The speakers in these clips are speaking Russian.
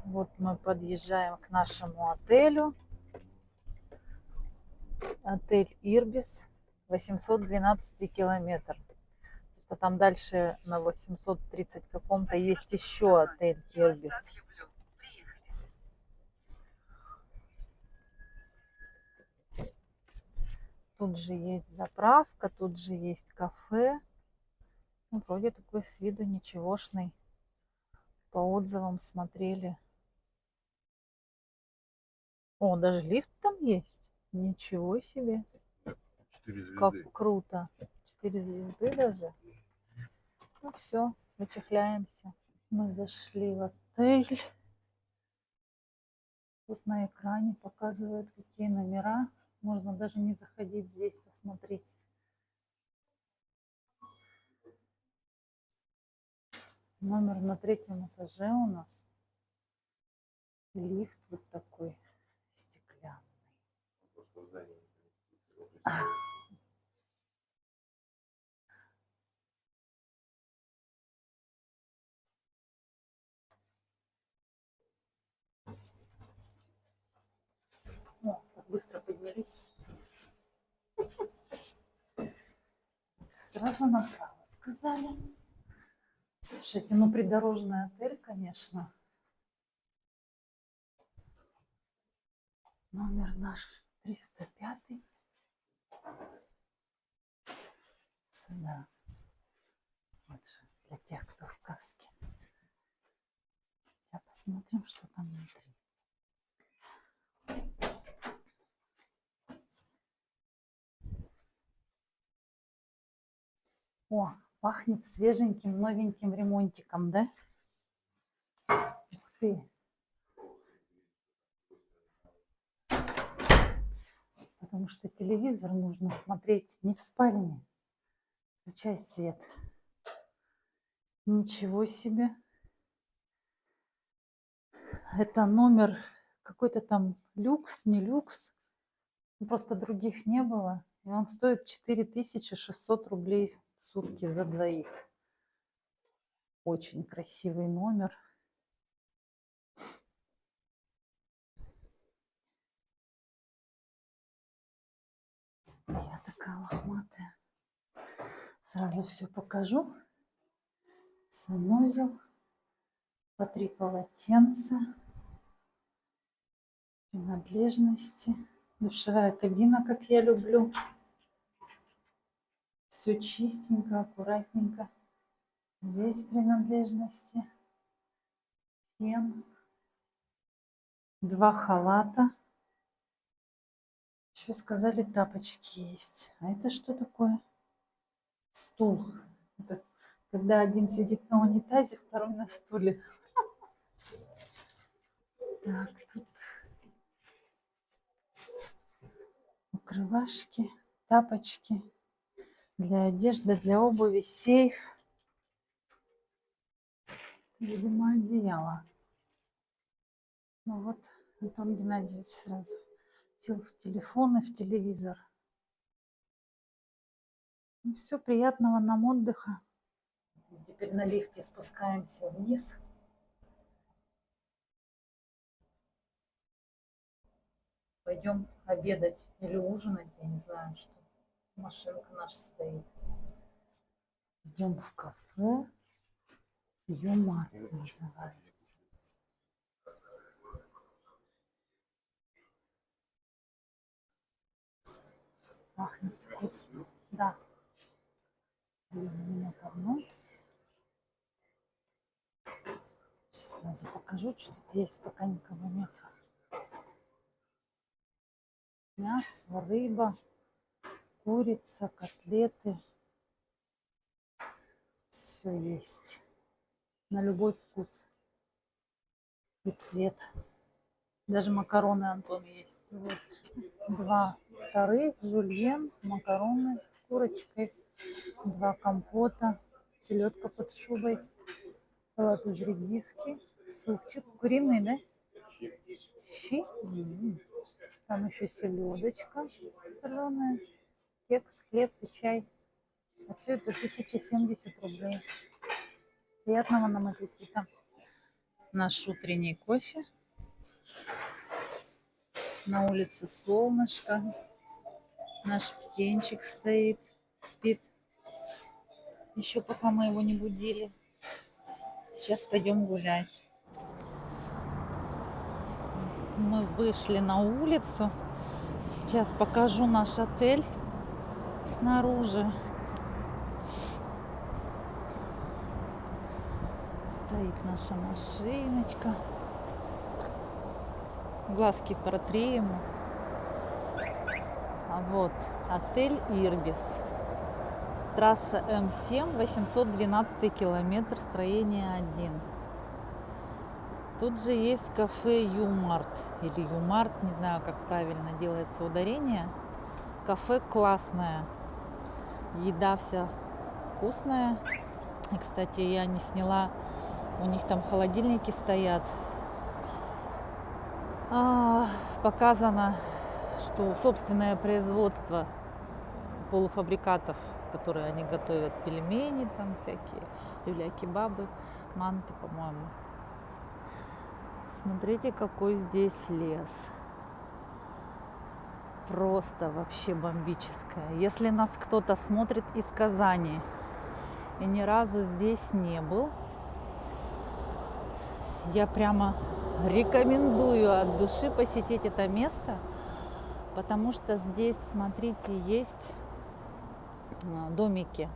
Вот мы подъезжаем к нашему отелю. Отель Ирбис, 812 километр. Просто там дальше на 830 каком-то есть еще отель Ирбис. Тут же есть заправка, тут же есть кафе. Ну, вроде такой с виду ничегошный. По отзывам смотрели. О, даже лифт там есть. Ничего себе. 4 звезды. Как круто. 4 звезды даже. Ну все, вычехляемся. Мы зашли в отель. Тут на экране показывают, какие номера. Можно даже не заходить здесь посмотреть. Номер на 3-м этаже у нас. Лифт вот такой стеклянный. О, так быстро поднялись. Сразу направо сказали. Слушайте, ну придорожный отель, конечно. Номер наш 305. Сюда. Вот же для тех, кто в каске. Сейчас посмотрим, что там внутри. О, пахнет свеженьким, новеньким ремонтиком, да? Ух ты. Потому что телевизор нужно смотреть не в спальне. Включай свет. Ничего себе. Это номер какой-то там люкс, не люкс. Просто других не было. И он стоит 4600 рублей в сутки за двоих. Очень красивый номер. Я такая лохматая. Сразу все покажу. Санузел. По 3 полотенца. Принадлежности. Душевая кабина, как я люблю. Все чистенько, аккуратненько. Здесь принадлежности. Фен. 2 халата. Еще сказали, тапочки есть. А это что такое? Стул. Это когда один сидит на унитазе, второй на стуле. Так, тут укрывашки, тапочки для одежды, для обуви, сейф. Видимо, одеяло. Ну вот, Антон Геннадьевич сразу сел в телефон и в телевизор. Ну, все, приятного нам отдыха. Теперь на лифте спускаемся вниз. Пойдем обедать или ужинать, я не знаю, что. Машинка наша стоит. Идем в кафе. Юмор называется. Пахнет вкусно. Да. У меня поднос. Сейчас сразу покажу, что тут есть, пока никого нет. Мясо, рыба, курица, котлеты. Все есть. На любой вкус и цвет. Даже макароны, Антон, есть. Вот. 2 вторых, жульен, макароны с курочкой, 2 компота, селедка под шубой, салат из редиски, супчик. Куриный, да? Щи. Там еще селедочка соленая, кекс, хлеб и чай. А все это 1070 рублей. Приятного нам аппетита. Наш утренний кофе. На улице солнышко. Наш птенчик стоит, спит. Еще пока мы его не будили. Сейчас пойдем гулять. Мы вышли на улицу. Сейчас покажу наш отель снаружи. Стоит наша машиночка. Глазки протри ему. А вот отель Ирбис. Трасса М7, 812 километр, строение 1. Тут же есть кафе Юмарт или Юмарт, не знаю, как правильно делается ударение. Кафе классное, еда вся вкусная. И, кстати, я не сняла, у них там холодильники стоят. Показано, что собственное производство полуфабрикатов, которые они готовят, пельмени там всякие, люля-кебабы, манты, по-моему. Смотрите, какой здесь лес. Просто вообще бомбическое. Если нас кто-то смотрит из Казани и ни разу здесь не был, я прямо рекомендую от души посетить это место, потому что здесь, смотрите, есть домики.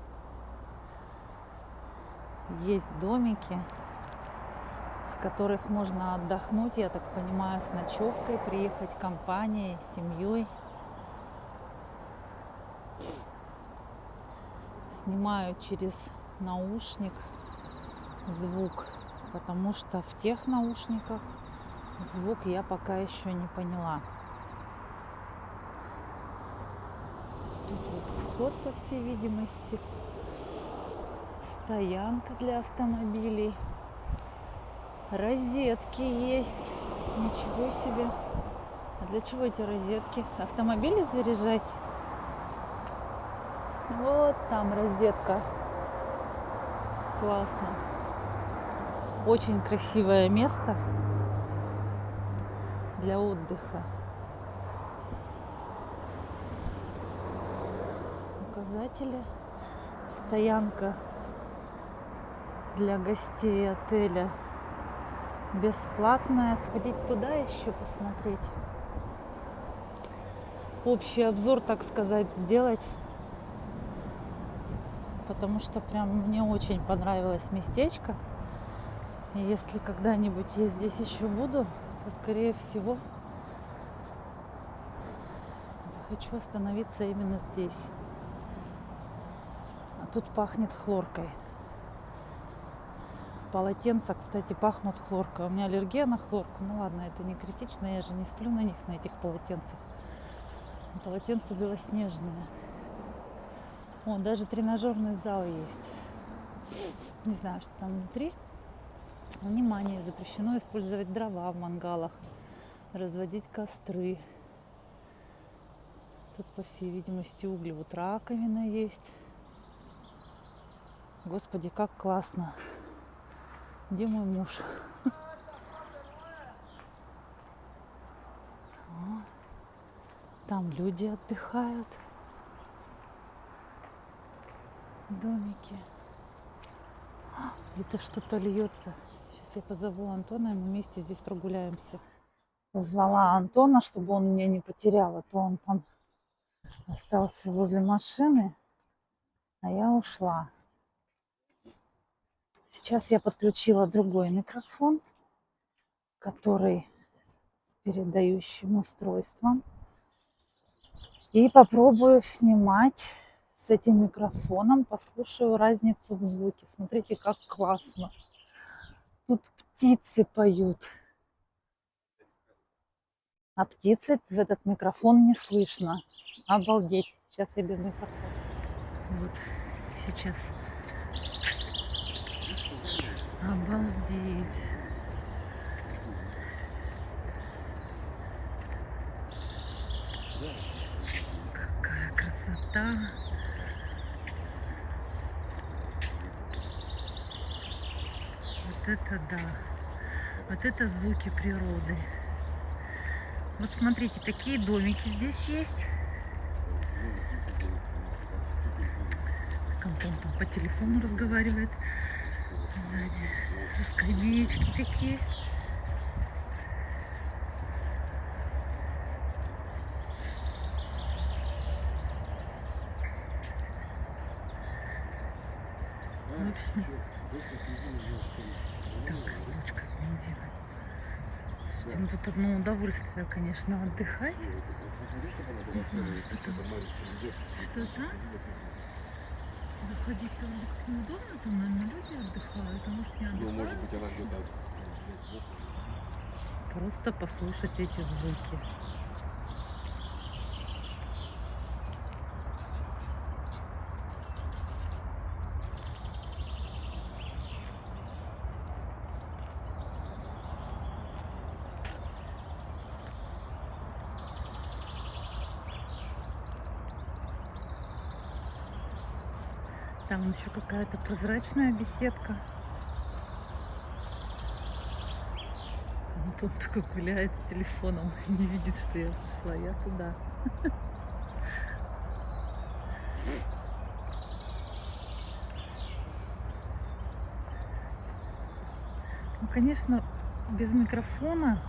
Есть домики, в которых можно отдохнуть, я так понимаю, с ночевкой, приехать компанией, семьей. Снимаю через наушник звук, потому что в тех наушниках звук я пока еще не поняла. Тут вот вход, по всей видимости. Стоянка для автомобилей. Розетки есть. Ничего себе. А для чего эти розетки? Автомобили заряжать? Вот там розетка. Классно. Очень красивое место для отдыха. Указатели. Стоянка для гостей отеля бесплатная. Сходить туда еще посмотреть. Общий обзор, так сказать, сделать. Потому что прям мне очень понравилось местечко. И если когда-нибудь я здесь еще буду, то, скорее всего, захочу остановиться именно здесь. А тут пахнет хлоркой. Полотенца, кстати, пахнут хлоркой. У меня аллергия на хлорку. Ну ладно, это не критично, я же не сплю на них, на этих полотенцах. Полотенца белоснежные. О, даже тренажерный зал есть. Не знаю, что там внутри. Внимание, запрещено использовать дрова в мангалах, разводить костры. Тут, по всей видимости, угли. Вот раковина есть. Господи, как классно. Где мой муж? Там люди отдыхают. Домики. Это что-то льется. Сейчас я позову Антона, и мы вместе здесь прогуляемся. Позвала Антона, чтобы он меня не потерял, а то он там остался возле машины, а я ушла. Сейчас я подключила другой микрофон, который с передающим устройством. И попробую снимать с этим микрофоном, послушаю разницу в звуке. Смотрите, как классно. Тут птицы поют. А птицы в этот микрофон не слышно. Обалдеть. Сейчас я без микрофона. Вот, сейчас. Обалдеть. Какая красота. Вот это да. Вот это звуки природы. Вот смотрите, такие домики здесь есть. Антон там по телефону разговаривает. Сзади скамеечки такие. В общем, так, бочка с бензином. Слушайте, ну тут одно удовольствие, конечно, отдыхать. Не знаю, что там. Что там? Заходить там как неудобно, там, наверное, люди отдыхают, а может не отдыхают. Ну, может быть, она где-то... Просто послушать эти звуки. Там еще какая-то прозрачная беседка. Антон такой гуляет с телефоном, не видит, что я пошла. Я туда. Ну, конечно, без микрофона,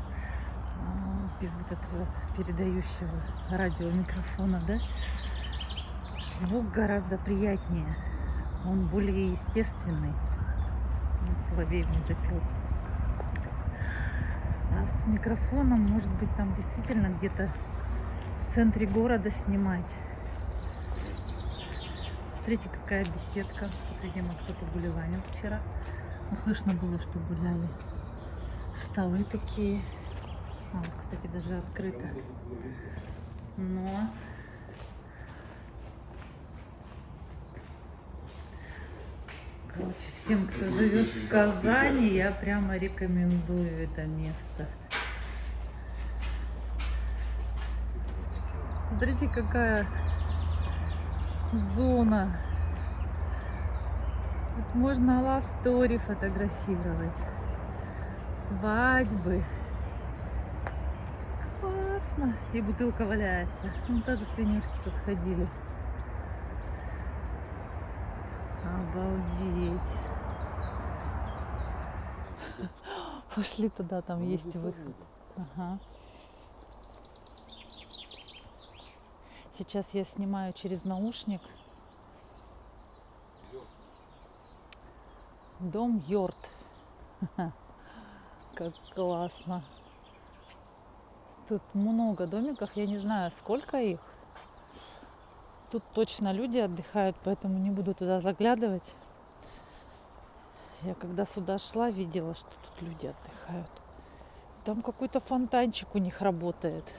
без вот этого передающего радиомикрофона, да, звук гораздо приятнее. Он более естественный. Соловей мне запел. А с микрофоном, может быть, там действительно где-то в центре города снимать. Смотрите, какая беседка. Тут, видимо, кто-то гулеванил вчера. Ну, слышно было, что гуляли. Столы такие. А, вот, кстати, даже открыто. Но... Короче, всем, кто живет в Казани, я прямо рекомендую это место. Смотрите, какая зона. Тут можно love story фотографировать. Свадьбы. Классно. И бутылка валяется. Ну, тоже свинюшки тут ходили. Обалдеть. Пошли туда, там есть выход. Ага. Сейчас я снимаю через наушник. Дом Йорт. Как классно. Тут много домиков, я не знаю, сколько их. Тут точно люди отдыхают, поэтому не буду туда заглядывать. Я когда сюда шла, видела, что тут люди отдыхают. Там какой-то фонтанчик у них работает.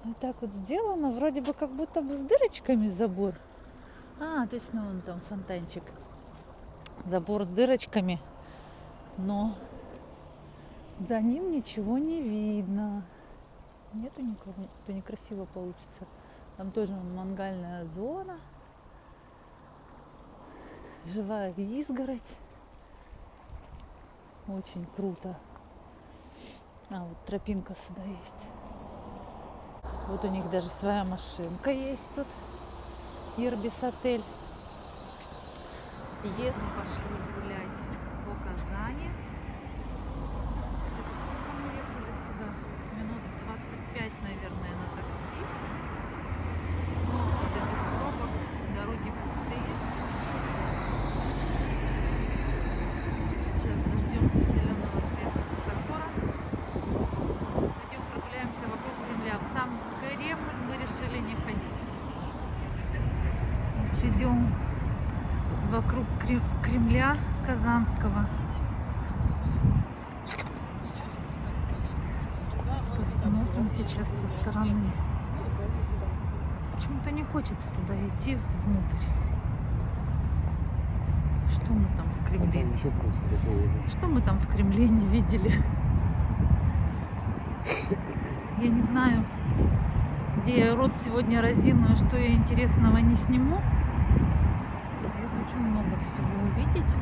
Вот так вот сделано, вроде бы как будто бы с дырочками забор. А, точно, вон там фонтанчик. Забор с дырочками, но за ним ничего не видно. Нету никого, то некрасиво получится. Там тоже мангальная зона. Живая изгородь. Очень круто. А, вот тропинка сюда есть. Вот у них даже своя машинка есть тут. Ирбис отель. Если пошли гулять по Казани. Кстати, сколько мы ехали сюда? Минут 25, наверное, на такси. Но это без пробок, дороги пустые. Сейчас дождемся зеленого цвета светофора. Пойдем прогуляемся вокруг Кремля. В сам Кремль мы решили не ходить. Идем вокруг Кремля Казанского. Посмотрим сейчас со стороны. Почему-то не хочется туда идти внутрь. Что мы там в Кремле? Что мы там в Кремле не видели? Я не знаю, где я рот сегодня разиную, что я интересного не сниму. Я хочу много всего увидеть.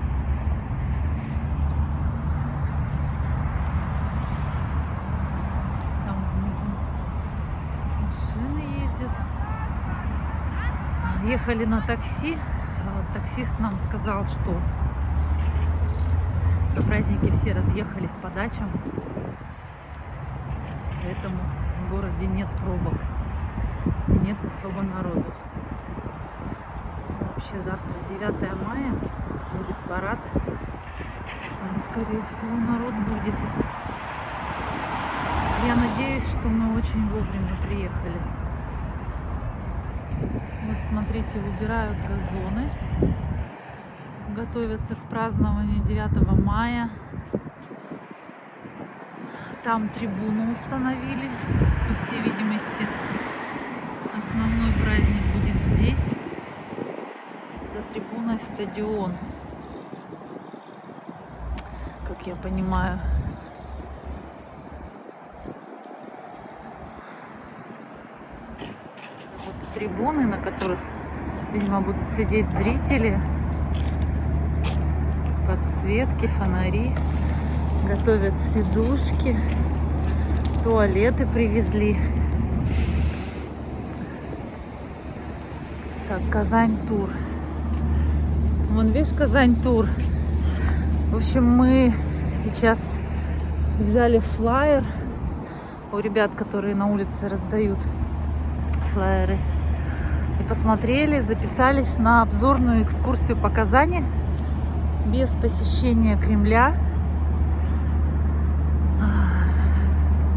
Ехали на такси. Вот, таксист нам сказал, что на праздники все разъехались по дачам, поэтому в городе нет пробок и нет особо народу. Вообще завтра 9 мая, будет парад, поэтому скорее всего народ будет. Я надеюсь, что мы очень вовремя приехали. Вот смотрите, убирают газоны, готовятся к празднованию 9 мая. Там трибуну установили, по всей видимости. Основной праздник будет здесь. За трибуной стадион, как я понимаю. Вот трибуны, на которых, видимо, будут сидеть зрители. Подсветки, фонари. Готовят сидушки. Туалеты привезли. Так, Казань-тур. Вон, видишь, Казань-тур. В общем, мы сейчас взяли флаер у ребят, которые на улице раздают флаеры. И посмотрели, записались на обзорную экскурсию по Казани без посещения Кремля.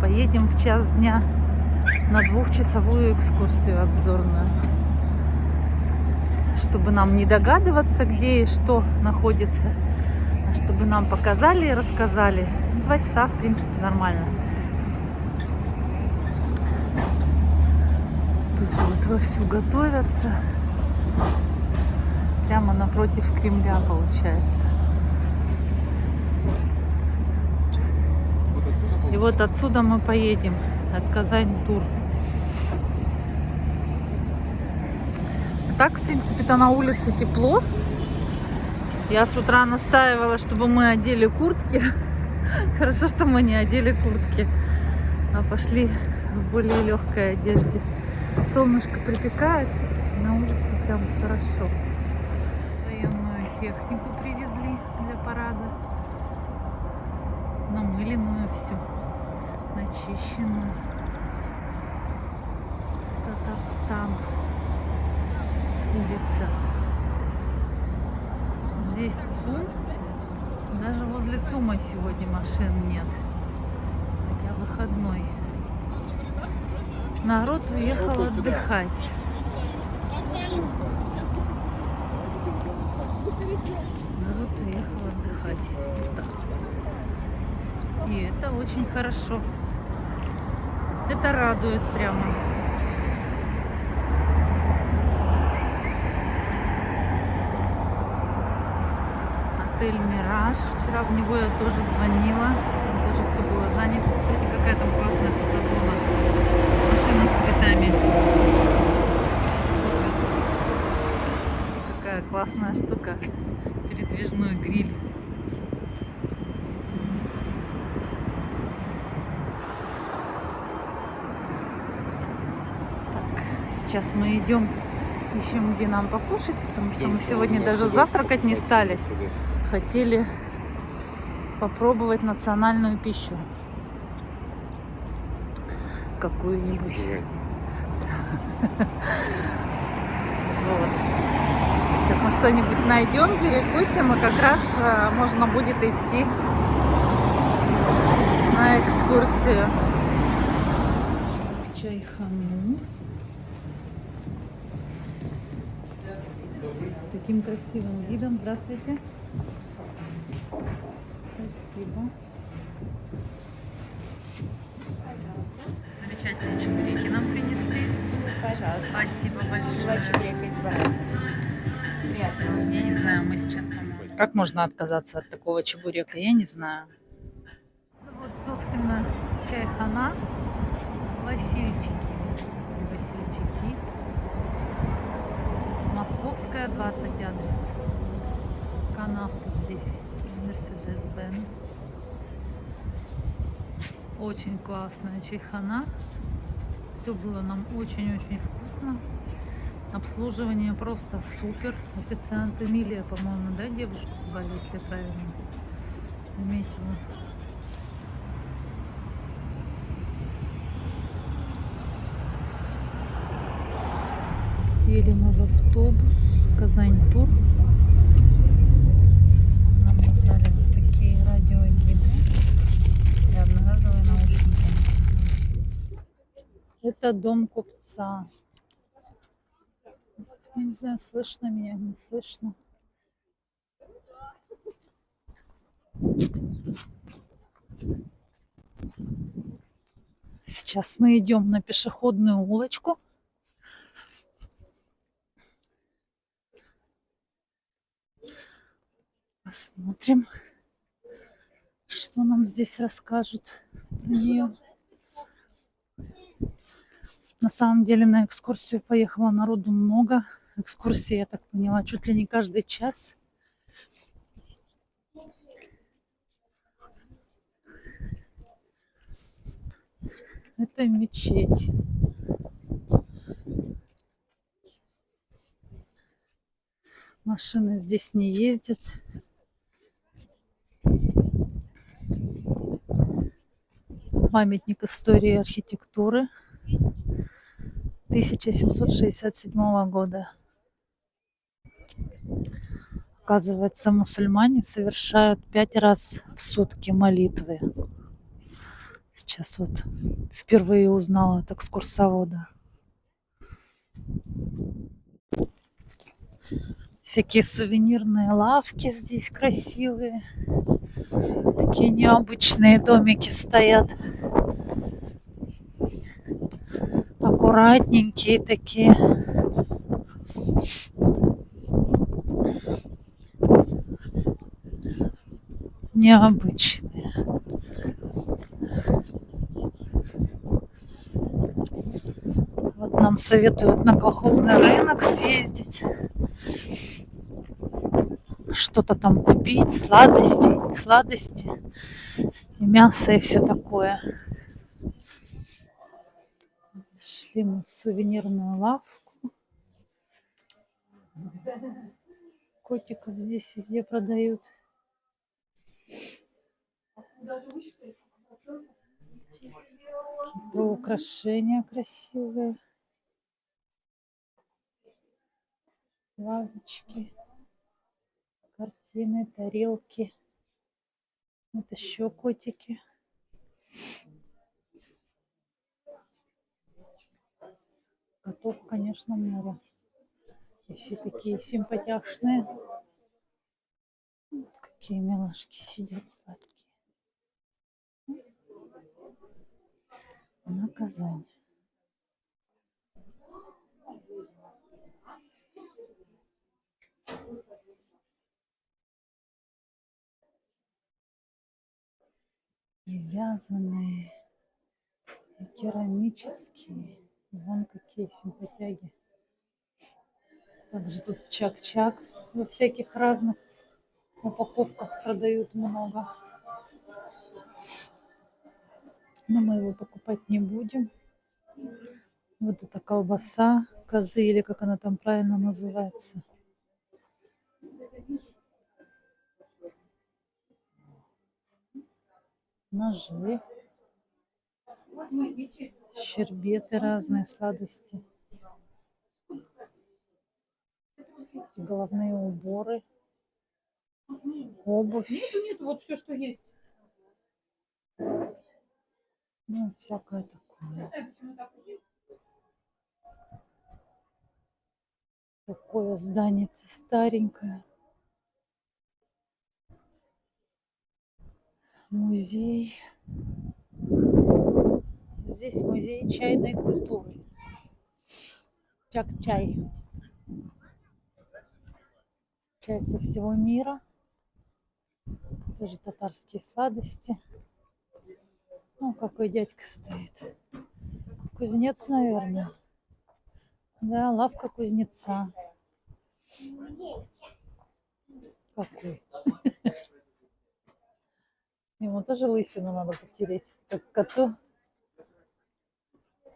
Поедем в час дня на 2-часовую экскурсию обзорную, чтобы нам не догадываться, где и что находится, а чтобы нам показали и рассказали. 2 часа, в принципе, нормально. Тут вот вовсю готовятся. Прямо напротив Кремля, получается. И вот отсюда мы поедем, от Казань-тур. Так, в принципе-то на улице тепло. Я с утра настаивала, чтобы мы одели куртки. Хорошо, что мы не одели куртки, а пошли в более легкой одежде. Солнышко припекает, на улице прям хорошо. Военную технику привезли для парада. Намыленную все, начищенную. Татарстан. Улица. Здесь ЦУМ. Даже возле ЦУМа сегодня машин нет. Хотя выходной. Народ уехал отдыхать. Народ уехал отдыхать. И это очень хорошо. Это радует прямо. Отель «Мираж». Вчера в него я тоже звонила. Там тоже все было занято. Смотрите, какая там классная фотозона. Машина с цветами. Супер. И какая классная штука. Передвижной гриль. Так, сейчас мы идем, ищем, где нам покушать, потому что мы сегодня даже завтракать не стали. Хотели попробовать национальную пищу какую-нибудь. Вот. Сейчас мы что-нибудь найдем, перекусим, и как раз можно будет идти на экскурсию. В чайхану. С таким красивым видом. Здравствуйте. Спасибо. Замечательные чебуреки нам принесли. Пожалуйста. Спасибо 2 большое. чебурека из баранины. Приятного. Я не знаю, мы сейчас там... Как можно отказаться от такого чебурека? Я не знаю. Вот, собственно, чайхана. Васильчики. Васильчики. Московская, 20 адрес. Канавто здесь. Мерседес-Бенц. Очень классная чайхана. Все было нам очень-очень вкусно. Обслуживание просто супер. Официант Эмилия, по-моему, да, девушку звали, если я правильно заметила. Сели мы в автобус. Казань-Тур. Нам раздали вот такие радиогиды и одноразовые наушники. Это дом купца. Я не знаю, слышно меня, не слышно. Сейчас мы идем на пешеходную улочку. Посмотрим, что нам здесь расскажут про нее. На самом деле на экскурсию поехало народу много. Экскурсии, я так поняла, чуть ли не каждый час. Это мечеть. Машины здесь не ездят. Памятник истории и архитектуры 1767 года. Оказывается, мусульмане совершают 5 раз в сутки молитвы. Сейчас вот впервые узнала от экскурсовода. Всякие сувенирные лавки здесь красивые. Такие необычные домики стоят. Аккуратненькие такие. Необычные. Вот нам советуют на колхозный рынок съездить. Что-то там купить, сладости, не сладости, и мясо, и все такое. Шли мы в сувенирную лавку. Котиков здесь везде продают. Какие-то украшения красивые. Вазочки, картины, тарелки. Вот еще котики. Котов, конечно, много. И все такие симпатяшные. Вот какие милашки сидят сладкие. На Казань. И вязаные, и керамические. Вон какие симпатяги. Также тут чак-чак во всяких разных упаковках продают много. Но мы его покупать не будем. Вот эта колбаса козы, или как она там правильно называется. Ножи. Щербеты разные, сладости. Головные уборы. Обувь. Нету, вот все, что есть. Ну, всякое такое. Такое здание старенькое. Музей. Здесь музей чайной культуры. Чак-чай. Чай со всего мира. Тоже татарские сладости. Ну, какой дядька стоит. Кузнец, наверное. Да, лавка кузнеца. Какой? Ему тоже лысину надо потереть, как коту.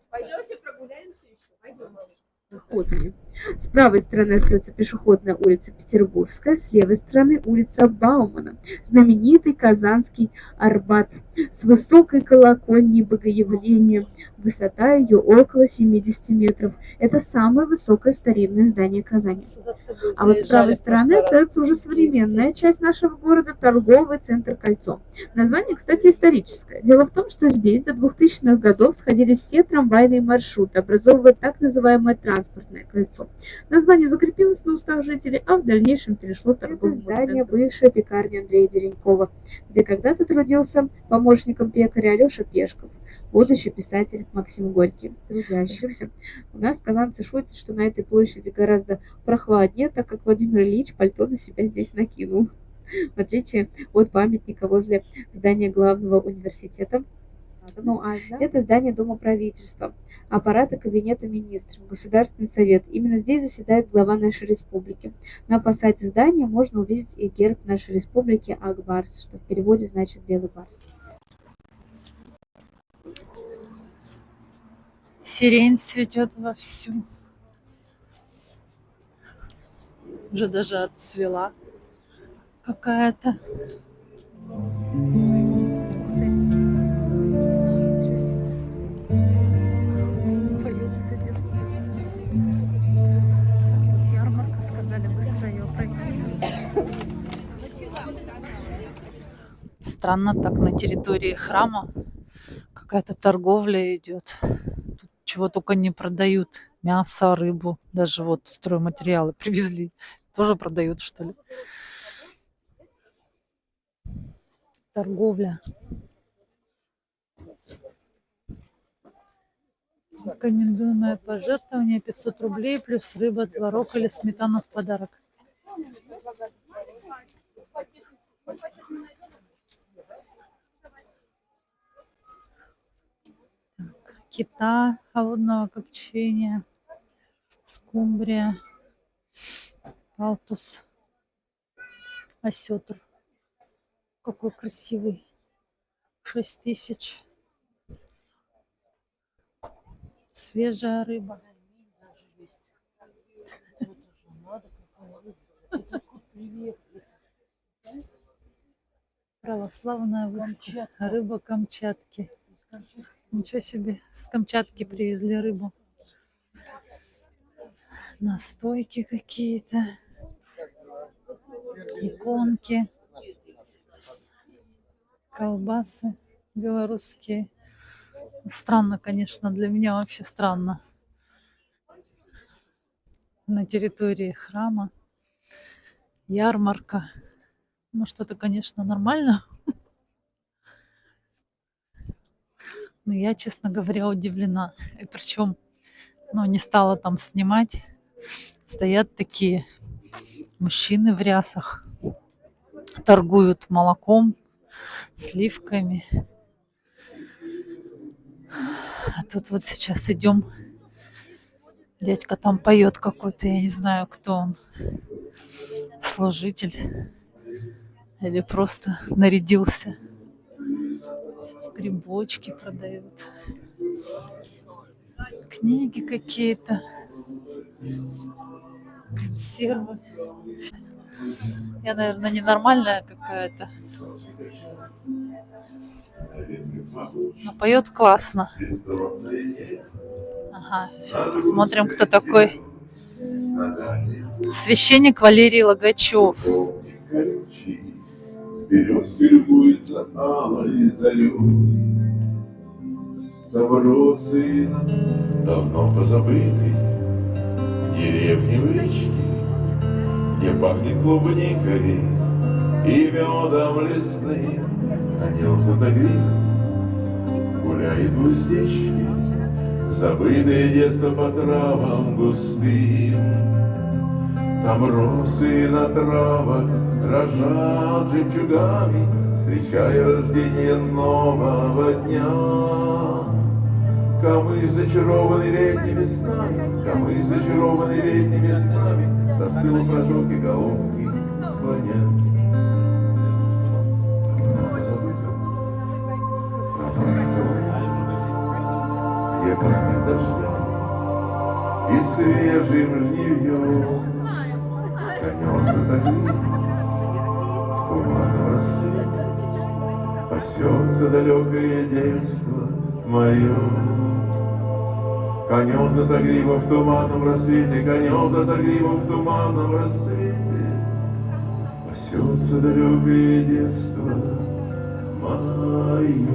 Пойдете прогуляемся еще? Пойдем. С правой стороны остается пешеходная улица Петербургская, с левой стороны улица Баумана, знаменитый Казанский Арбат с высокой колокольней Богоявления. Высота ее около 70 метров. Это самое высокое старинное здание Казани. А вот с правой стороны остается уже современная часть нашего города, торговый центр «Кольцо». Название, кстати, историческое. Дело в том, что здесь до 2000-х годов сходились все трамвайные маршруты, образовывая так называемое транспортное кольцо. Название закрепилось на устах жителей, а в дальнейшем перешло в торговый центр. Здание бывшая пекарня Андрея Деренькова, где когда-то трудился помощником пекаря Алеша Пешков, будущий писатель Максим Горький, трудящихся. У нас казанцы шутят, что на этой площади гораздо прохладнее, так как Владимир Ильич пальто на себя здесь накинул, в отличие от памятника возле здания главного университета. Ну, а это здание Дома правительства, аппарата Кабинета министров, Государственный совет. Именно здесь заседает глава нашей республики. На фасаде здания можно увидеть и герб нашей республики Акбарс, что в переводе значит «белый барс». Сирень цветет вовсю. Уже даже отцвела какая-то. Тут ярмарка, сказали быстро ее пройти. Странно так на территории храма какая-то торговля идет. Тут чего только не продают. Мясо, рыбу, даже вот стройматериалы привезли. Тоже продают, что ли? Торговля. Рекомендуемое пожертвование 500 рублей плюс рыба, творог или сметана в подарок. Кита холодного копчения, скумбрия, палтус, осетр. Какой красивый. 6000. Свежая рыба. Православная выставка. Рыба Камчатки. Ничего себе, с Камчатки привезли рыбу. Настойки какие-то. Иконки. Колбасы белорусские. Странно, конечно, для меня вообще странно. На территории храма. Ярмарка. Может, это, конечно, нормально. Но я, честно говоря, удивлена. И причем, не стала там снимать. Стоят такие мужчины в рясах. Торгуют молоком, сливками. А тут вот сейчас идем. Дядька там поет какой-то, я не знаю, кто он. Служитель. Или просто нарядился. Грибочки продают. Книги какие-то. Консервы. Я, наверное, ненормальная какая-то. Но поет классно. Ага, сейчас посмотрим, кто такой. Священник Валерий Логачев. Березкой любуется алой зарей. Добро сына, давно позабытый, деревни в речке, где пахнет клубникой и медом лесным. Конем Златогривым гуляет в уздечке, забытое детство по травам густым. Там росы на травах дрожат жемчугами, встречая рождение нового дня. Камыш, зачарованный летними снами, камыш, зачарованный летними снами, застыл у протоки головки склонят. Забыть он, где пахнет дождями, и свежим жнивьем. Конём затогли в туманном рассвете, пасется далекое детство мое. Конем за тагривом в туманном рассвете, конем за тагривом в туманном рассвете, пасется далекое детство мое.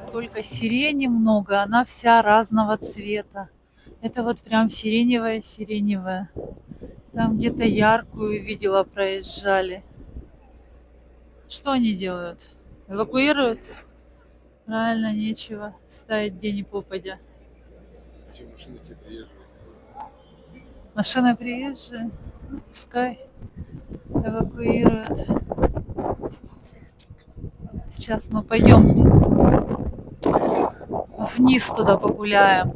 Столько сирени много, она вся разного цвета. Это вот прям сиреневая. Там где-то яркую видела, проезжали. Что они делают? Эвакуируют? Правильно, нечего ставить где ни попадя. Машина приезжая, ну, пускай эвакуируют. Сейчас мы пойдем вниз туда погуляем.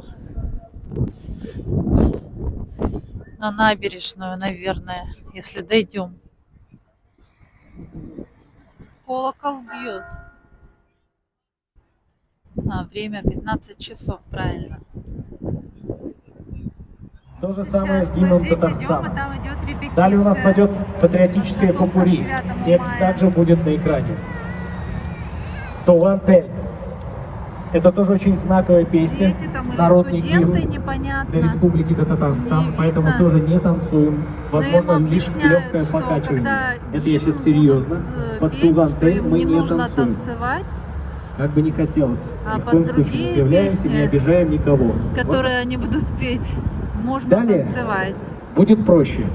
На набережную, наверное, если дойдем. Колокол бьет. Время 15 часов, правильно. То же самое с Сейчас мы гимном здесь идем, Татарстана. а там идет репетиция. Далее у нас пойдет патриотическое Подготовка к попурри. 9 Текст мая. также будет на экране. Туган-Тель. Это тоже очень знаковая песня. Дети там или Народный студенты, гимн непонятно. для Республики Татарстан, Не поэтому видно. тоже не танцуем. Но им Возможно, лишь объясняют, легкое что покачивание. когда Это я сейчас гимн серьезно. будут Под петь, что Туган-Тель им мы не не нужно танцуем. танцевать, Как бы не хотелось. а Ни в под коем случае другие не кривляемся, песни, не обижаем никого. которые они будут петь, можно Далее. танцевать. Будет проще.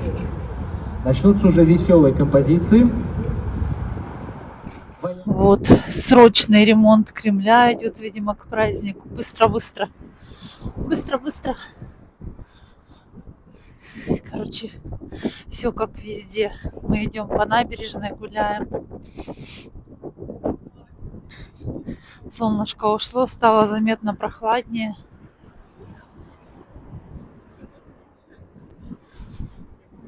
Начнутся уже веселые композиции. Вот, срочный ремонт Кремля идет, видимо, к празднику. Быстро. Короче, все как везде. Мы идем по набережной, гуляем. Солнышко ушло, стало заметно прохладнее.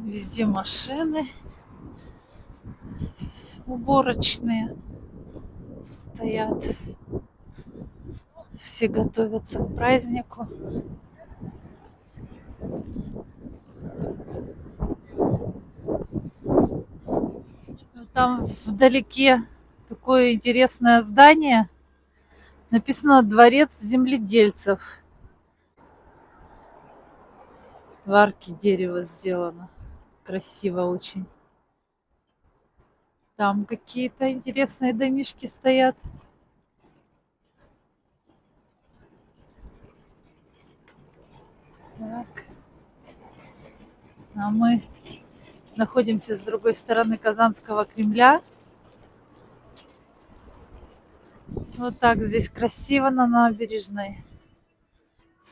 Везде машины уборочные стоят. Все готовятся к празднику. Там вдалеке такое интересное здание. Написано «Дворец земледельцев». В арке дерево сделано. Красиво очень. Там какие-то интересные домишки стоят. Так. А мы находимся с другой стороны Казанского Кремля. Вот так здесь красиво на набережной.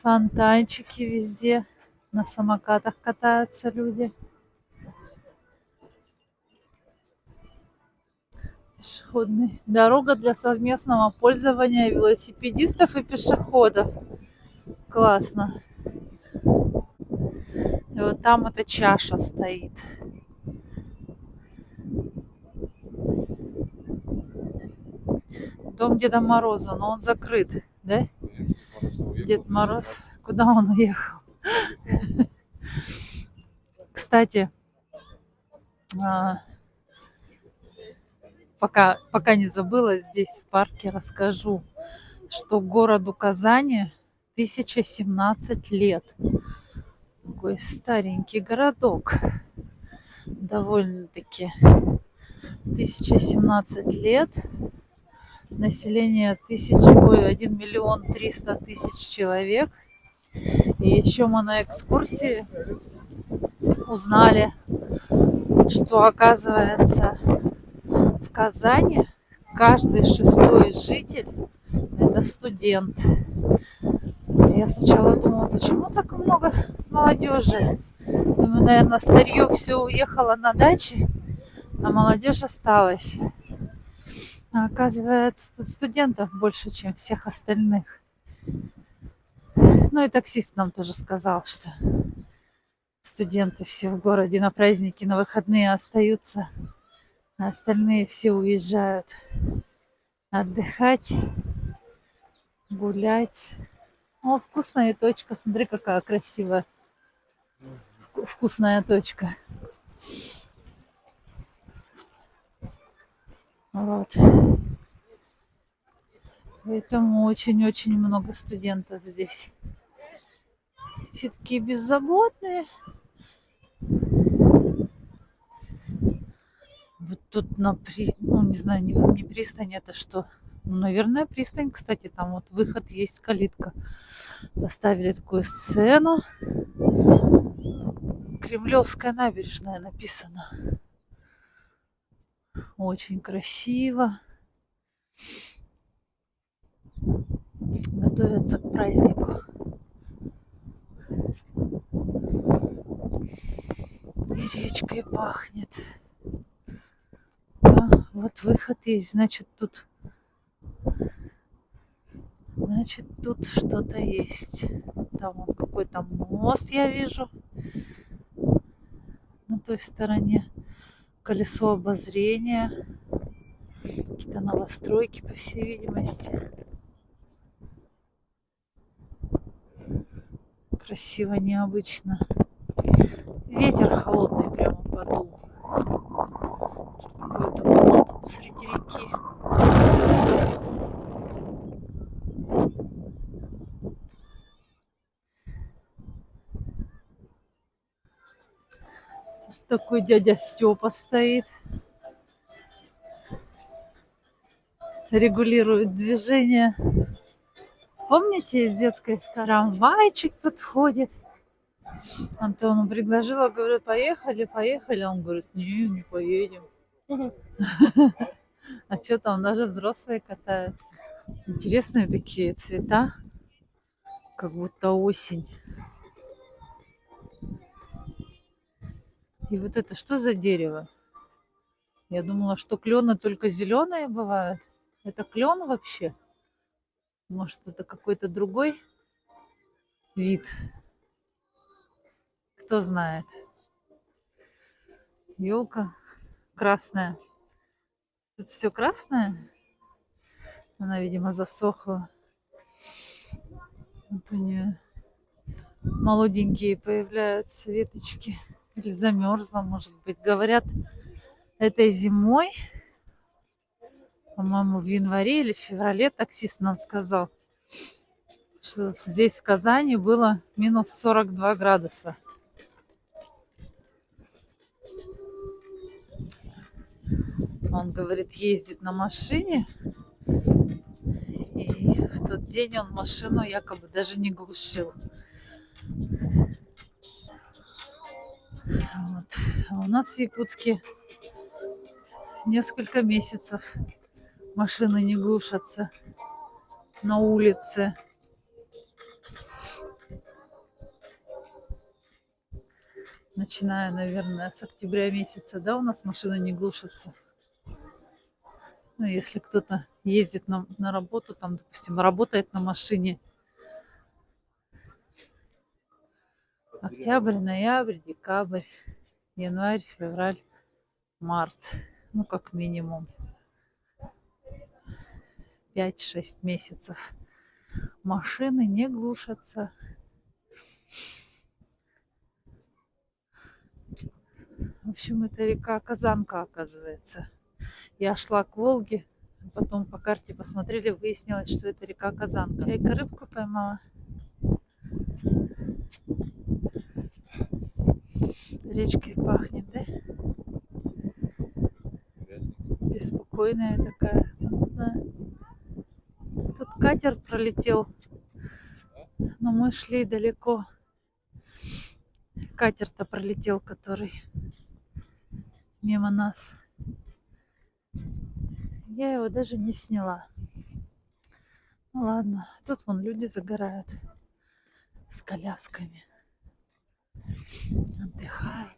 Фонтанчики везде. На самокатах катаются люди. Пешеходная дорога для совместного пользования велосипедистов и пешеходов. Классно. И вот там эта чаша стоит. Дом Деда Мороза, но он закрыт, да? Дед Мороз, куда он уехал? Кстати, пока не забыла, здесь в парке расскажу, что городу Казани 1017 лет. Такой старенький городок. Довольно-таки 1017 лет. Население 1 миллион 300 тысяч человек. И еще мы на экскурсии узнали, что, оказывается, в Казани каждый 6-й житель – это студент. Я сначала думала, почему так много молодежи? Думаю, наверное, старье все уехало на дачи, а молодежь осталась. А оказывается, тут студентов больше, чем всех остальных. Ну и таксист нам тоже сказал, что студенты все в городе на праздники, на выходные остаются. А остальные все уезжают отдыхать, гулять. О, вкусная точка. Смотри, какая красивая. Вкусная точка. Вот. Поэтому очень-очень много студентов здесь. Все такие беззаботные. Вот тут ну, не знаю, не пристань, это что? Ну, наверное, пристань, кстати, там вот выход есть, калитка. Поставили такую сцену. Кремлевская набережная написано. Очень красиво. Готовятся к празднику. И речкой пахнет. Да, вот выход есть. Значит, тут что-то есть. Там вот какой-то мост я вижу. На той стороне. Колесо обозрения. Какие-то новостройки, по всей видимости. Красиво, необычно. Ветер холодный прямо подул. Тут какое-то болото посреди реки. Такой дядя Степа стоит. Регулирует движение. Помните из детской сказки? Трамвайчик тут ходит. Антону предложила, говорю, поехали. Он говорит, не поедем. А что там, даже взрослые катаются. Интересные такие цвета, как будто осень. И вот это что за дерево? Я думала, что клены только зеленые бывают. Это клен вообще? Может, это какой-то другой вид? Кто знает. Елка красная. Тут все красное. Она, видимо, засохла. Вот у нее молоденькие появляются веточки. Или замерзла, может быть. Говорят, этой зимой, по-моему, в январе или в феврале таксист нам сказал, что здесь в Казани было минус 42 градуса. Он, говорит, ездит на машине. И в тот день он машину якобы даже не глушил. Вот. А у нас в Якутске несколько месяцев машины не глушатся на улице. Начиная, наверное, с октября месяца, да, у нас машины не глушатся. Ну, если кто-то ездит на работу, там, допустим, работает на машине. Октябрь, ноябрь, декабрь, январь, февраль, март. Ну, как минимум 5-6 месяцев машины не глушатся. В общем, это река Казанка, оказывается. Я шла к Волге, потом по карте посмотрели, выяснилось, что это река Казанка. Чайка рыбку поймала. Речкой пахнет, да? Беспокойная такая. Да. Тут катер пролетел, но мы шли далеко. Катер-то пролетел, который мимо нас. Я его даже не сняла. Ну ладно, тут вон люди загорают с колясками. Отдыхают.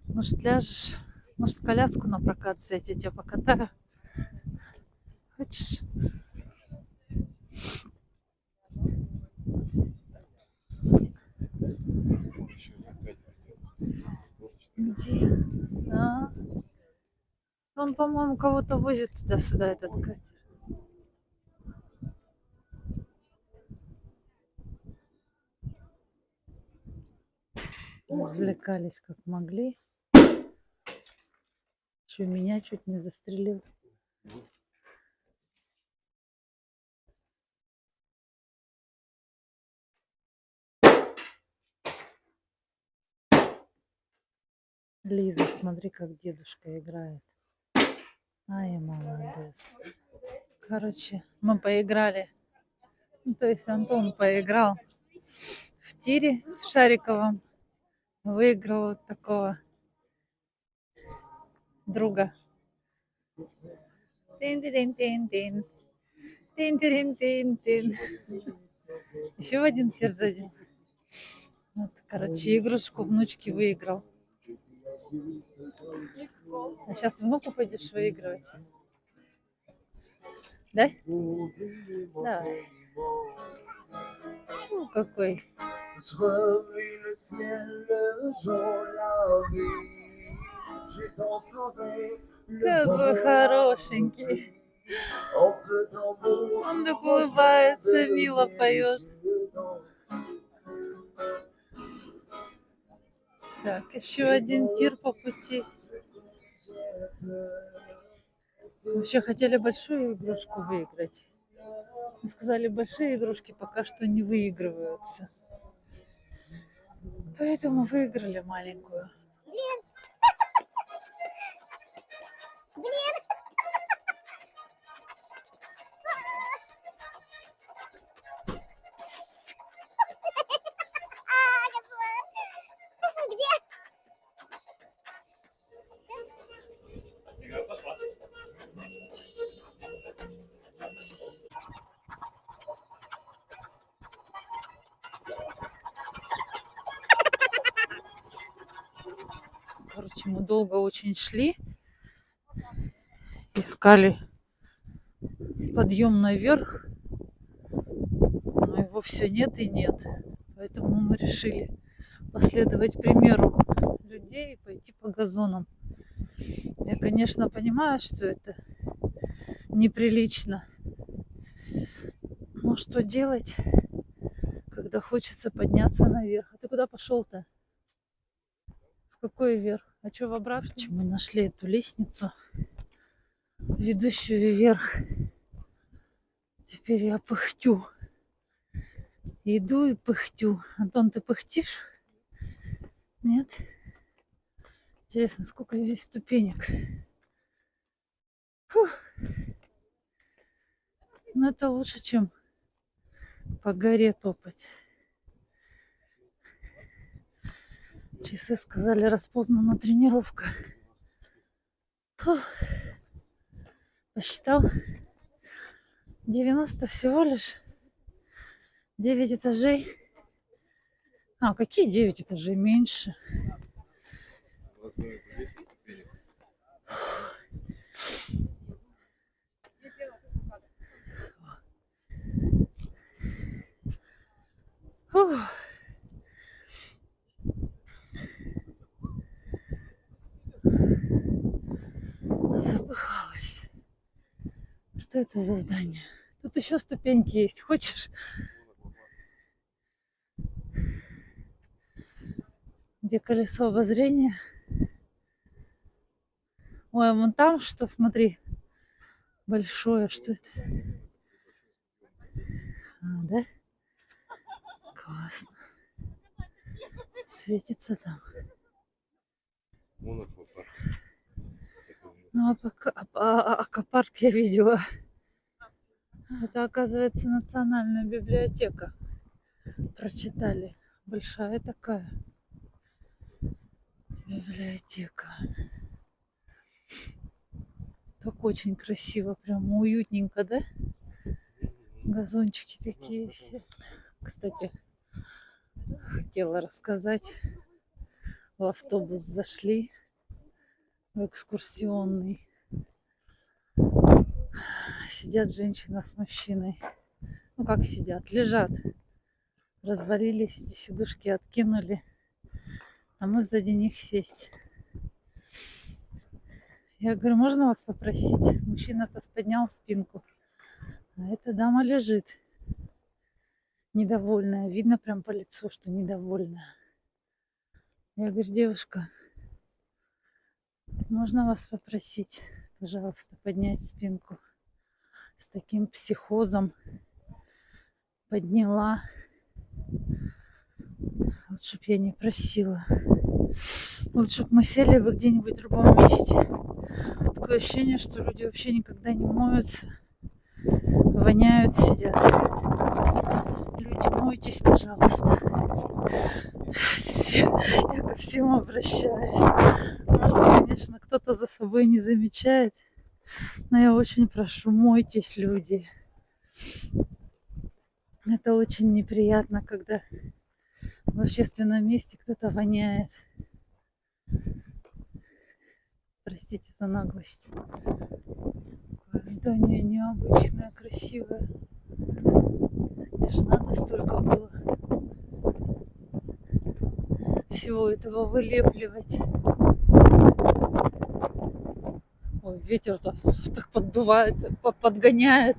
Может, ляжешь? Может, коляску на прокат взять, я тебя покатаю? Хочешь? Где? А? Он, по-моему, кого-то возит туда-сюда, этот катер. Развлекались как могли. Что, меня чуть не застрелил. Лиза, смотри, как дедушка играет. Ай, молодец. Короче, мы поиграли. Ну, то есть Антон поиграл в тире в шариковом. Выиграл вот такого друга. Тин-тин-тин-тин. Тин-тин-тин-тин. Еще в один тир задел. Вот, короче, игрушку внучки выиграл. А сейчас внуку пойдешь выигрывать. Да? Давай. Ну, какой. Какой хорошенький. Он так улыбается, мило поет. Так, еще один тир по пути. Вообще хотели большую игрушку выиграть. Но сказали, большие игрушки пока что не выигрываются. Поэтому выиграли маленькую. Короче, мы долго очень шли. Искали подъем наверх. Но его все нет и нет. Поэтому мы решили последовать примеру людей и пойти по газонам. Я, конечно, понимаю, что это неприлично. Но что делать, когда хочется подняться наверх? А ты куда пошел-то? В какой вверх? А что, в обратную? Мы нашли эту лестницу, ведущую вверх. Теперь я пыхтю. Иду и пыхтю. Антон, ты пыхтишь? Нет? Интересно, сколько здесь ступенек? Фух. Ну, это лучше, чем по горе топать. Часы сказали, распознана тренировка. Фух. Посчитал. 90 всего лишь. 9 этажей. А, какие 9 этажей? Меньше. Фух. Запыхалась. Что это за здание? Тут еще ступеньки есть. Хочешь? Где колесо обозрения? Ой, вон там что, смотри. Большое. Что это? А, да? Классно. Светится там. Ну, аквапарк я видела. Это, оказывается, Национальная библиотека. Прочитали. Большая такая библиотека. Так очень красиво, прям уютненько, да? Газончики такие все. Кстати, хотела рассказать. В автобус зашли, в экскурсионный. Сидят женщина с мужчиной. Ну как сидят? Лежат. Развалились, эти сидушки откинули. А мы сзади них сесть. Я говорю, можно вас попросить? Мужчина-то поднял спинку. А эта дама лежит. Недовольная. Видно прям по лицу, что недовольная. Я говорю, девушка, можно вас попросить, пожалуйста, поднять спинку? С таким психозом подняла. Лучше б я не просила. Лучше бы мы сели бы где-нибудь в другом месте. Такое ощущение, что люди вообще никогда не моются. Воняют, сидят. Люди, мойтесь, пожалуйста. Я ко всем обращаюсь. Может, конечно, кто-то за собой не замечает. Но я очень прошу, мойтесь, люди. Это очень неприятно, когда в общественном месте кто-то воняет. Простите за наглость. Такое здание необычное, красивое. Это же надо столько было всего этого вылепливать. Ой, ветер-то так поддувает, подгоняет.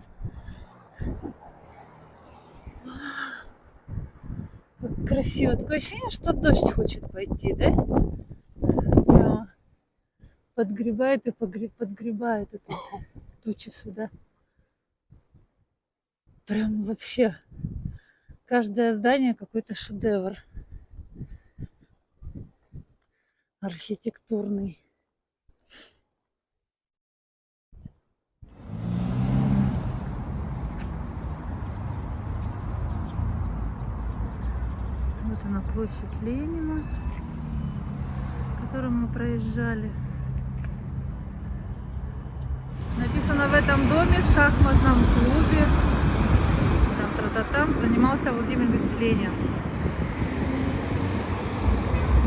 Как красиво. Такое ощущение, что дождь хочет пойти, да? Прямо подгребает и подгребает эту тучу сюда. Прям вообще каждое здание какой-то шедевр архитектурный. Вот она, площадь Ленина, которую мы проезжали. Написано в этом доме, в шахматном клубе, там занимался Владимир Ильич Ленин.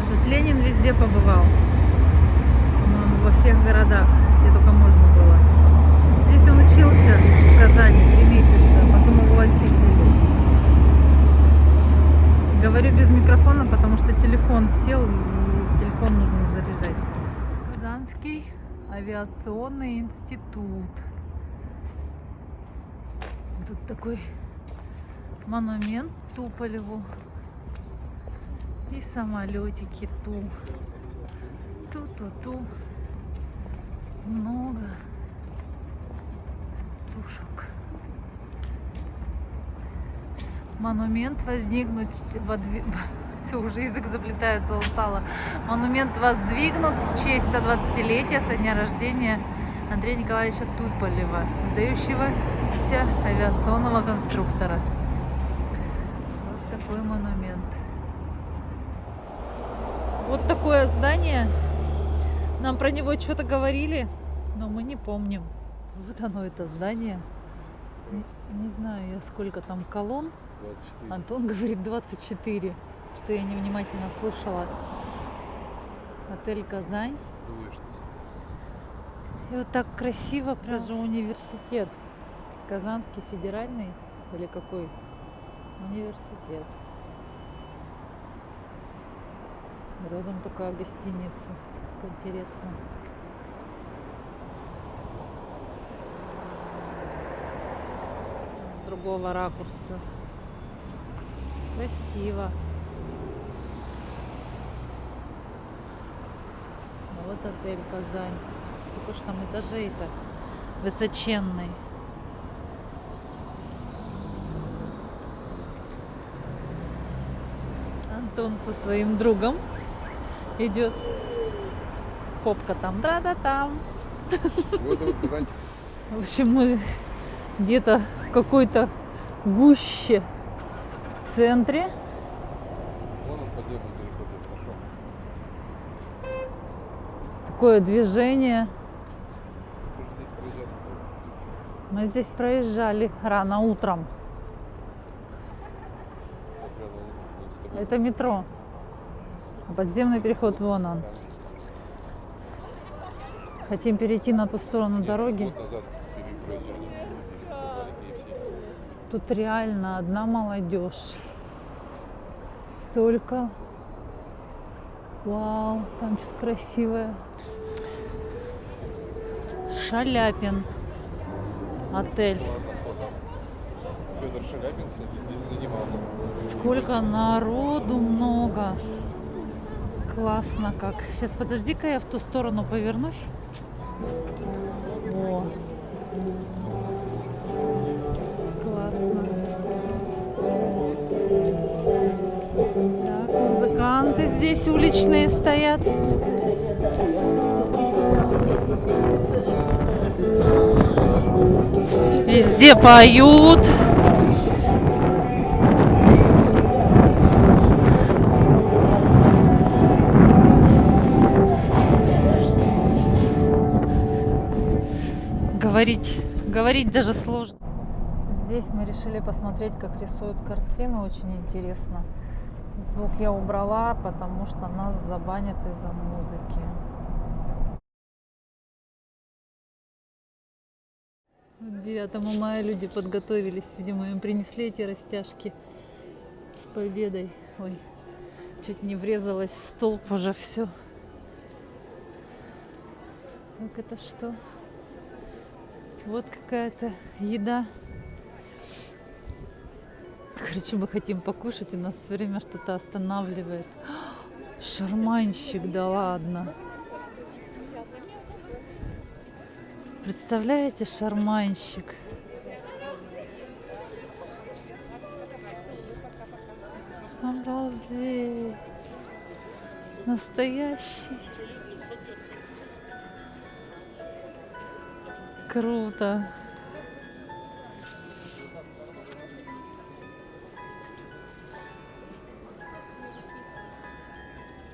Этот Ленин везде побывал, по-моему, во всех городах, где только можно было. Здесь он учился в Казани 3 месяца, потом его отчислили. Говорю без микрофона, потому что телефон сел, и телефон нужно заряжать. Казанский авиационный институт. Тут такой монумент Туполеву. И самолетики ту-ту-ту. Много тушек. Монумент возникнуть все, уже язык заплетается, устала. Монумент воздвигнут в честь 120-летия со дня рождения Андрея Николаевича Туполева, выдающегося авиационного конструктора. Вот такой монумент. Вот такое здание. Нам про него что-то говорили, но мы не помним. Вот оно, это здание. Не знаю я, сколько там колонн. 24. Антон говорит 24, что я невнимательно слушала. Отель Казань. И вот так красиво, прям же университет. Казанский федеральный или какой? Университет. Рядом такая гостиница. Как интересно. С другого ракурса. Красиво. Вот отель Казань. Сколько ж там этажей-то высоченный. Антон со своим другом идет. Попка там, да-да-там. Его зовут Казантик. В общем, мы где-то в какой-то гуще в центре. Вон он подъехал переходит, пошел. Такое движение. Ты же здесь проезжал. Мы здесь проезжали рано утром. Это метро. Подземный переход вон он. Хотим перейти на ту сторону дороги. Год назад проезжали. Здесь покупали KFC. Тут реально одна молодежь. Столько. Вау, там что-то красивое. Шаляпин. Отель. Федор Шаляпин, кстати, здесь занимался. Сколько народу много. Классно как. Сейчас подожди-ка, я в ту сторону повернусь. О. Классно. Так, музыканты здесь уличные стоят. Везде поют. Говорить даже сложно. Здесь мы решили посмотреть, как рисуют картины. Очень интересно. Звук я убрала, потому что нас забанят из-за музыки. К 9 мая люди подготовились. Видимо, им принесли эти растяжки с победой. Ой, чуть не врезалась в столб уже все. Так это что? Вот какая-то еда. Короче, мы хотим покушать, и нас все время что-то останавливает. Шарманщик, да ладно. Представляете, шарманщик. Обалдеть. Настоящий. Круто.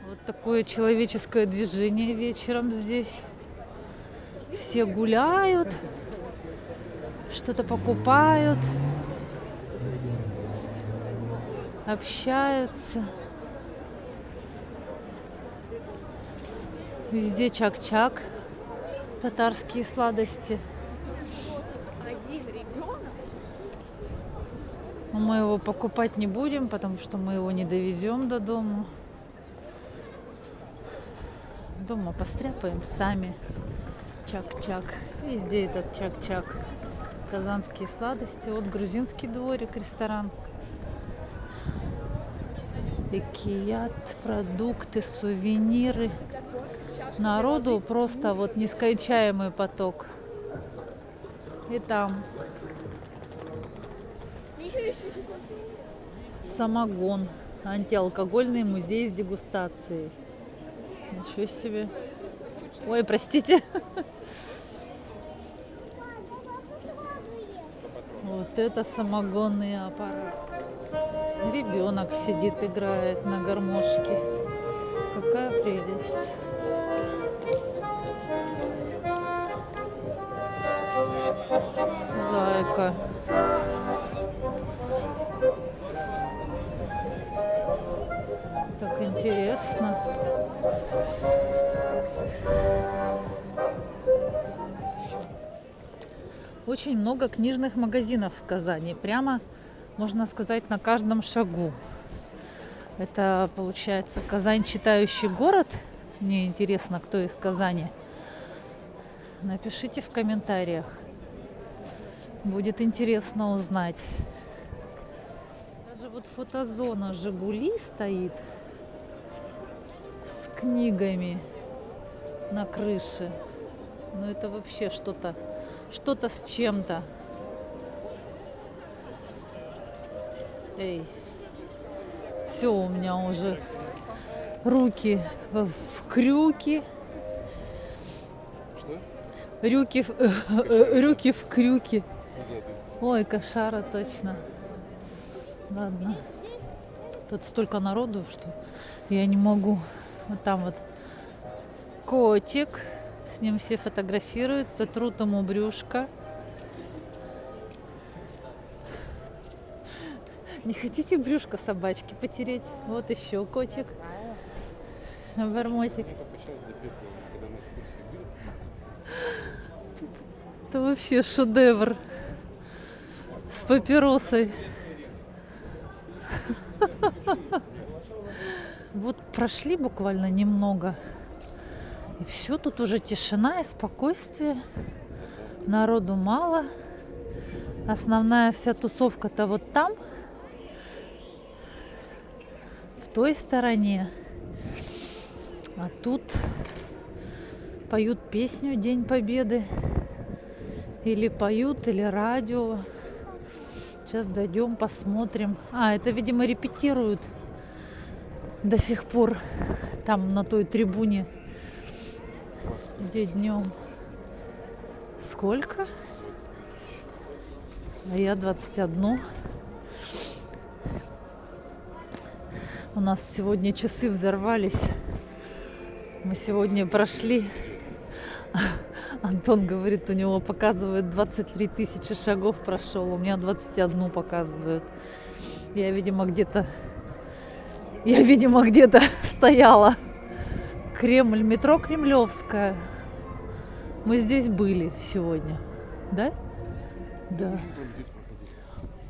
Вот такое человеческое движение вечером здесь. Все гуляют, что-то покупают, общаются. Везде чак-чак, татарские сладости. Но мы его покупать не будем, потому что мы его не довезем до дома. Дома постряпаем сами. Чак-чак. Везде этот чак-чак. Казанские сладости. Вот грузинский дворик, ресторан. Экият, продукты, сувениры. Народу просто вот нескончаемый поток. И там самогон. Антиалкогольный музей с дегустацией. Ничего себе. Ой, простите. Вот это самогонный аппарат. Ребенок сидит, играет на гармошке. Какая прелесть. Зайка. Так интересно. Очень много книжных магазинов в Казани. Прямо, можно сказать, на каждом шагу. Это, получается, Казань читающий город. Мне интересно, кто из Казани. Напишите в комментариях. Будет интересно узнать. Даже вот фотозона «Жигули» стоит с книгами на крыше. Ну это вообще что-то с чем-то. Эй, все, у меня уже руки в крюке. Что? Рюки в крюке. Ой, кошара, точно. Ладно. Тут столько народу, что я не могу. Вот там вот котик. С ним все фотографируются, трут ему брюшко. Не хотите брюшко собачки потереть? Вот еще котик. Обормотик. Это вообще шедевр. С папиросой. Вот прошли буквально немного. И все, тут уже тишина и спокойствие. Народу мало. Основная вся тусовка-то вот там, в той стороне. А тут поют песню «День Победы». Или поют, или радио. Сейчас дойдем, посмотрим. Это, видимо, репетируют до сих пор там на той трибуне, где днем. Сколько? А я 21. У нас сегодня часы взорвались. Мы сегодня прошли. Антон говорит, у него показывает 23 тысячи шагов прошел. У меня 21 показывает. Я, видимо, где-то стояла. Кремль, метро Кремлевская. Мы здесь были сегодня. Да? Да.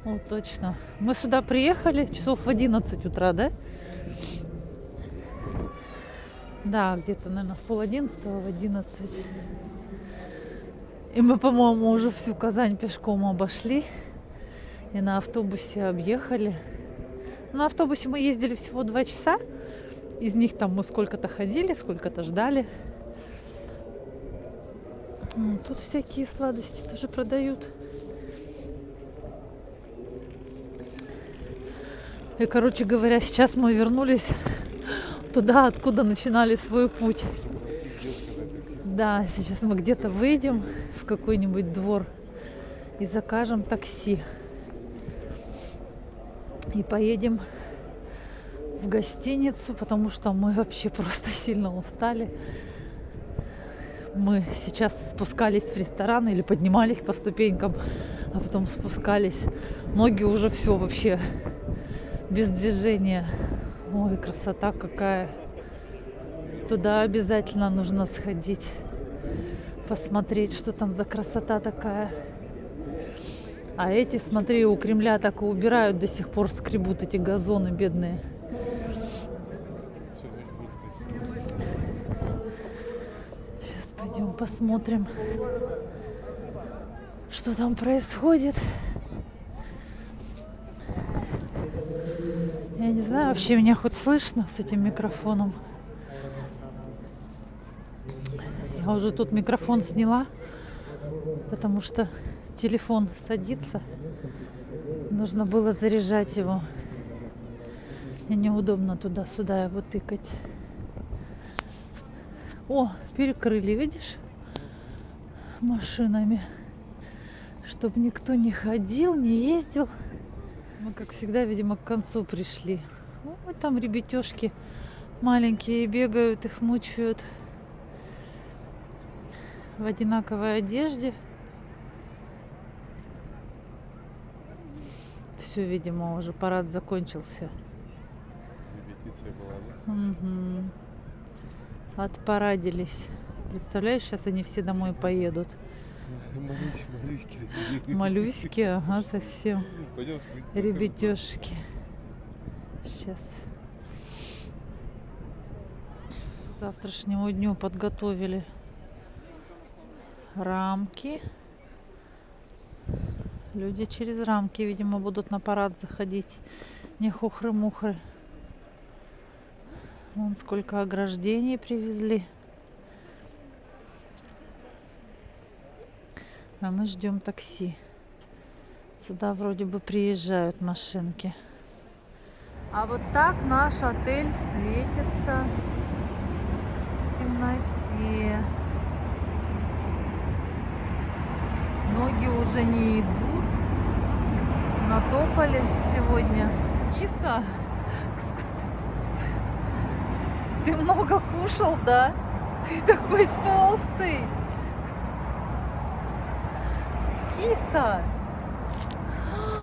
О, точно. Мы сюда приехали часов в 11 утра, да? Да, где-то, наверное, в 10:30, в 11. И мы, по-моему, уже всю Казань пешком обошли. И на автобусе объехали. На автобусе мы ездили всего 2 часа. Из них там мы сколько-то ходили, сколько-то ждали. Тут всякие сладости тоже продают. И, короче говоря, сейчас мы вернулись туда, откуда начинали свой путь. Да, сейчас мы где-то выйдем в какой-нибудь двор и закажем такси. И поедем в гостиницу, потому что мы вообще просто сильно устали. Мы сейчас спускались в ресторан или поднимались по ступенькам, а потом спускались. Ноги уже все вообще без движения. Ой, красота какая. Туда обязательно нужно сходить, посмотреть, что там за красота такая. А эти, смотри, у Кремля так и убирают, до сих пор скребут эти газоны бедные. Сейчас пойдем посмотрим, что там происходит. Я не знаю, вообще меня хоть слышно с этим микрофоном. Я уже тут микрофон сняла, потому что телефон садится. Нужно было заряжать его. И неудобно туда-сюда его тыкать. О, перекрыли, видишь? Машинами. Чтобы никто не ходил, не ездил. Мы, как всегда, видимо, к концу пришли. Ой, там ребятишки маленькие бегают, их мучают. В одинаковой одежде. Все, видимо, уже парад закончился. Репетиция была, да? Угу. Отпарадились. Представляешь, сейчас они все домой поедут. Малюськи. Малюськи, ага, совсем. Пойдем спустимся. Ребятешки. Сейчас. К завтрашнему дню подготовили рамки. Люди через рамки, видимо, будут на парад заходить. Не хухры-мухры. Вон сколько ограждений привезли. А мы ждем такси. Сюда вроде бы приезжают машинки. А вот так наш отель светится в темноте. Ноги уже не идут. Натопались сегодня. Киса? Кс-кс-кс-кс. Ты много кушал, да? Ты такой толстый. Кс-кс-кс. Киса!